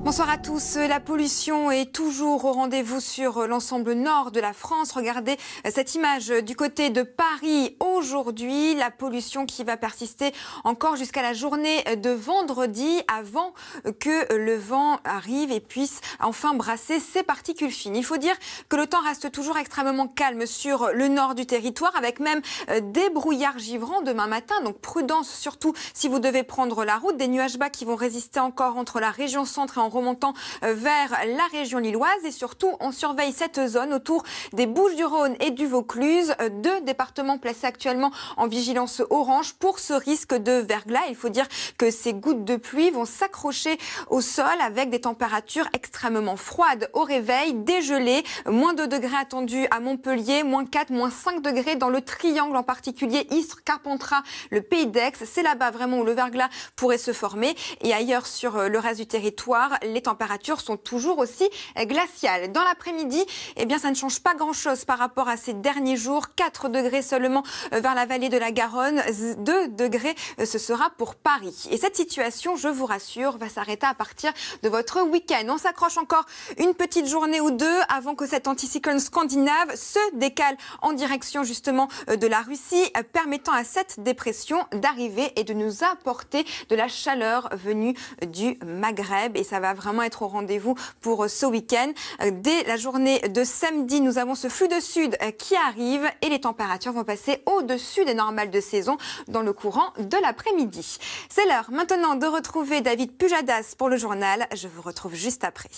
Bonsoir à tous. La pollution est toujours au rendez-vous sur l'ensemble nord de la France. Regardez cette image du côté de Paris aujourd'hui. La pollution qui va persister encore jusqu'à la journée de vendredi avant que le vent arrive et puisse enfin brasser ces particules fines. Il faut dire que le temps reste toujours extrêmement calme sur le nord du territoire avec même des brouillards givrants demain matin. Donc prudence surtout si vous devez prendre la route. Des nuages bas qui vont résister encore entre la région centre et en remontant vers la région lilloise et surtout on surveille cette zone autour des Bouches-du-Rhône et du Vaucluse, deux départements placés actuellement en vigilance orange pour ce risque de verglas. Il faut dire que ces gouttes de pluie vont s'accrocher au sol avec des températures extrêmement froides au réveil, dégelées, moins 2 degrés attendus à Montpellier, moins 4, moins 5 degrés dans le triangle en particulier, Istres, Carpentras, le Pays d'Aix. C'est là-bas vraiment où le verglas pourrait se former et ailleurs sur le reste du territoire, les températures sont toujours aussi glaciales. Dans l'après-midi, eh bien, ça ne change pas grand-chose par rapport à ces derniers jours. 4 degrés seulement vers la vallée de la Garonne, 2 degrés ce sera pour Paris. Et cette situation, je vous rassure, va s'arrêter à partir de votre week-end. On s'accroche encore une petite journée ou deux avant que cet anticyclone scandinave se décale en direction justement de la Russie, permettant à cette dépression d'arriver et de nous apporter de la chaleur venue du Maghreb. Et ça va vraiment être au rendez-vous pour ce week-end. Dès la journée de samedi, nous avons ce flux de sud qui arrive et les températures vont passer au-dessus des normales de saison dans le courant de l'après-midi. C'est l'heure maintenant de retrouver David Pujadas pour le journal. Je vous retrouve juste après.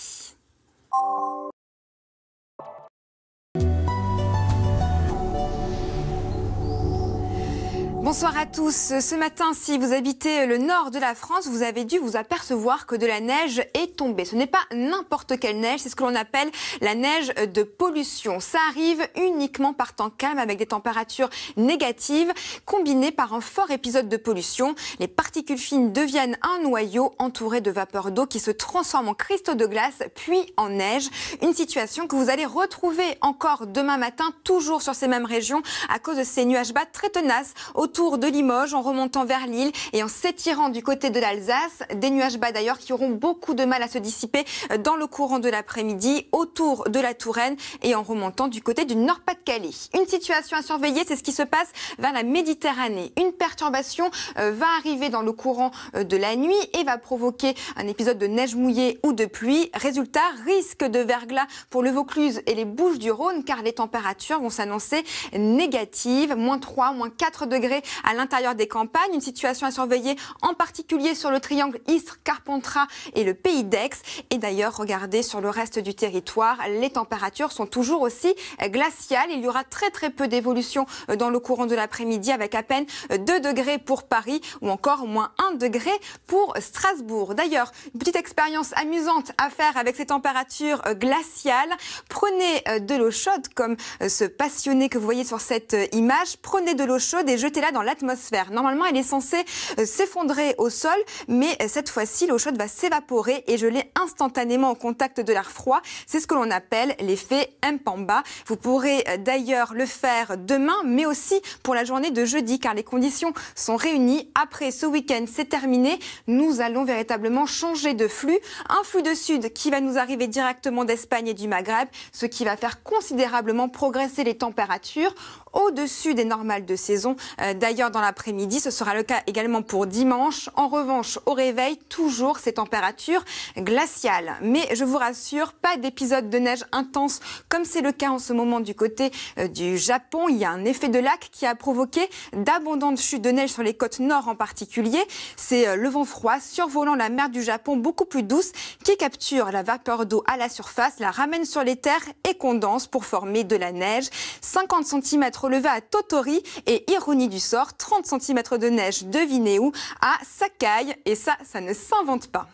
Bonsoir à tous. Ce matin, si vous habitez le nord de la France, vous avez dû vous apercevoir que de la neige est tombée. Ce n'est pas n'importe quelle neige, c'est ce que l'on appelle la neige de pollution. Ça arrive uniquement par temps calme avec des températures négatives combinées par un fort épisode de pollution. Les particules fines deviennent un noyau entouré de vapeur d'eau qui se transforme en cristaux de glace puis en neige. Une situation que vous allez retrouver encore demain matin, toujours sur ces mêmes régions, à cause de ces nuages bas très tenaces autour de Limoges, en remontant vers Lille et en s'étirant du côté de l'Alsace. Des nuages bas d'ailleurs qui auront beaucoup de mal à se dissiper dans le courant de l'après-midi autour de la Touraine et en remontant du côté du Nord-Pas-de-Calais. Une situation à surveiller, c'est ce qui se passe vers la Méditerranée. Une perturbation va arriver dans le courant de la nuit et va provoquer un épisode de neige mouillée ou de pluie. Résultat, risque de verglas pour le Vaucluse et les Bouches-du-Rhône car les températures vont s'annoncer négatives, moins 3, moins 4 degrés à l'intérieur des campagnes. Une situation à surveiller en particulier sur le triangle Istres, Carpentras et le Pays d'Aix. Et d'ailleurs, regardez sur le reste du territoire, les températures sont toujours aussi glaciales. Il y aura très peu d'évolution dans le courant de l'après-midi avec à peine 2 degrés pour Paris ou encore moins 1 degré pour Strasbourg. D'ailleurs, une petite expérience amusante à faire avec ces températures glaciales. Prenez de l'eau chaude comme ce passionné que vous voyez sur cette image. Prenez de l'eau chaude et jetez-la dans l'atmosphère. Normalement, elle est censée s'effondrer au sol, mais cette fois-ci, l'eau chaude va s'évaporer et geler instantanément au contact de l'air froid. C'est ce que l'on appelle l'effet Mpamba. Vous pourrez d'ailleurs le faire demain, mais aussi pour la journée de jeudi, car les conditions sont réunies. Après ce week-end, c'est terminé. Nous allons véritablement changer de flux. Un flux de sud qui va nous arriver directement d'Espagne et du Maghreb, ce qui va faire considérablement progresser les températures au-dessus des normales de saison. D'ailleurs, dans l'après-midi, ce sera le cas également pour dimanche. En revanche, au réveil, toujours ces températures glaciales. Mais je vous rassure, pas d'épisode de neige intense comme c'est le cas en ce moment du côté du Japon. Il y a un effet de lac qui a provoqué d'abondantes chutes de neige sur les côtes nord en particulier. C'est le vent froid survolant la mer du Japon beaucoup plus douce qui capture la vapeur d'eau à la surface, la ramène sur les terres et condense pour former de la neige. 50 cm relevés à Totori et ironie du sort, 30 cm de neige, devinez où, à Sakai. Et ça ne s'invente pas.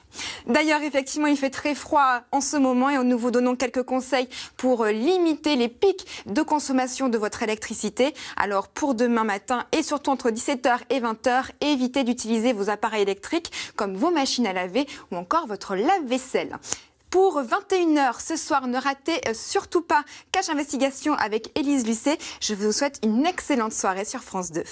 D'ailleurs, effectivement, il fait très froid en ce moment et nous vous donnons quelques conseils pour limiter les pics de consommation de votre électricité. Alors, pour demain matin et surtout entre 17h et 20h, évitez d'utiliser vos appareils électriques comme vos machines à laver ou encore votre lave-vaisselle. Pour 21h ce soir, ne ratez surtout pas Cache Investigation avec Élise Lucet. Je vous souhaite une excellente soirée sur France 2.